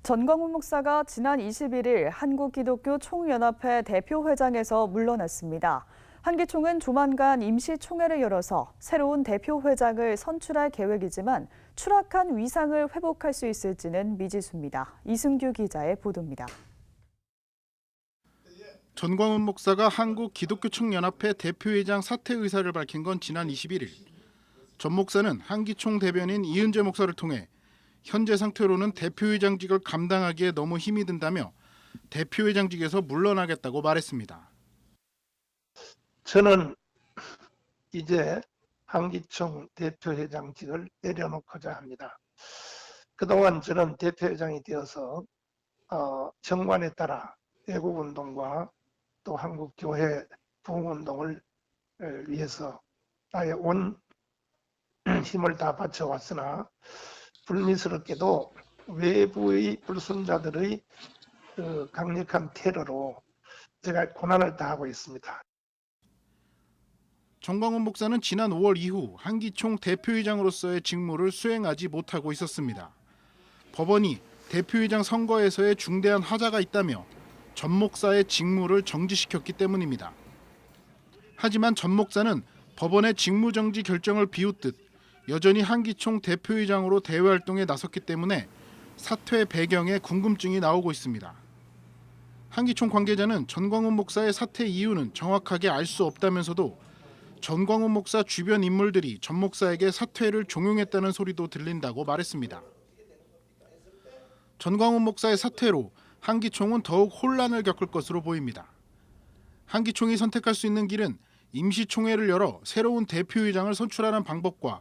전광훈 목사가 지난 21일 한국기독교총연합회 대표회장에서 물러났습니다. 한기총은 조만간 임시총회를 열어서 새로운 대표회장을 선출할 계획이지만 추락한 위상을 회복할 수 있을지는 미지수입니다. 이승규 기자의 보도입니다. 전광훈 목사가 한국기독교총연합회 대표회장 사퇴 의사를 밝힌 건 지난 21일. 전 목사는 한기총 대변인 이은재 목사를 통해 현재 상태로는 대표회장직을 감당하기에 너무 힘이 든다며 대표회장직에서 물러나겠다고 말했습니다. 저는 이제 한기총 대표회장직을 내려놓고자 합니다. 그동안 저는 대표회장이 되어서 정관에 따라 애국운동과 또 한국교회 부흥운동을 위해서 나의 온 힘을 다 바쳐왔으나 불미스럽게도 외부의 불순자들의 강력한 테러로 제가 고난을 당하고 있습니다. 전광훈 목사는 지난 5월 이후 한기총 대표회장으로서의 직무를 수행하지 못하고 있었습니다. 법원이 대표회장 선거에서의 중대한 하자가 있다며 전 목사의 직무를 정지시켰기 때문입니다. 하지만 전 목사는 법원의 직무정지 결정을 비웃듯 여전히 한기총 대표회장으로 대외활동에 나섰기 때문에 사퇴 배경에 궁금증이 나오고 있습니다. 한기총 관계자는 전광훈 목사의 사퇴 이유는 정확하게 알 수 없다면서도 전광훈 목사 주변 인물들이 전 목사에게 사퇴를 종용했다는 소리도 들린다고 말했습니다. 전광훈 목사의 사퇴로 한기총은 더욱 혼란을 겪을 것으로 보입니다. 한기총이 선택할 수 있는 길은 임시총회를 열어 새로운 대표회장을 선출하는 방법과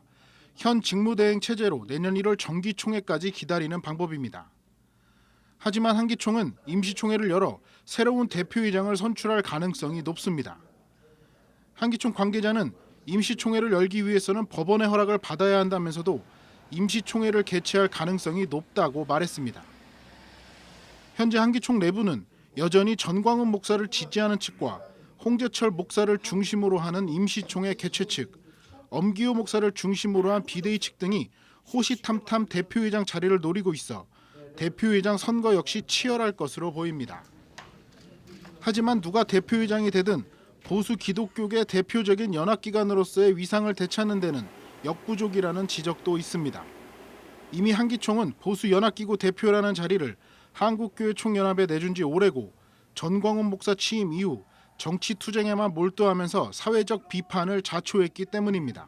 현 직무대행 체제로 내년 1월 정기총회까지 기다리는 방법입니다. 하지만 한기총은 임시총회를 열어 새로운 대표회장을 선출할 가능성이 높습니다. 한기총 관계자는 임시총회를 열기 위해서는 법원의 허락을 받아야 한다면서도 임시총회를 개최할 가능성이 높다고 말했습니다. 현재 한기총 내부는 여전히 전광훈 목사를 지지하는 측과 홍재철 목사를 중심으로 하는 임시총회 개최 측, 엄기호 목사를 중심으로 한 비대위 측 등이 호시탐탐 대표회장 자리를 노리고 있어 대표회장 선거 역시 치열할 것으로 보입니다. 하지만 누가 대표회장이 되든 보수 기독교계 대표적인 연합기관으로서의 위상을 되찾는 데는 역부족이라는 지적도 있습니다. 이미 한기총은 보수 연합기구 대표라는 자리를 한국교회 총연합에 내준 지 오래고 전광훈 목사 취임 이후 정치 투쟁에만 몰두하면서 사회적 비판을 자초했기 때문입니다.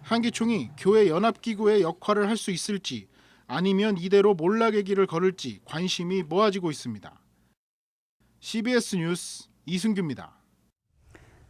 한기총이 교회 연합기구의 역할을 할 수 있을지 아니면 이대로 몰락의 길을 걸을지 관심이 모아지고 있습니다. CBS 뉴스 이승규입니다.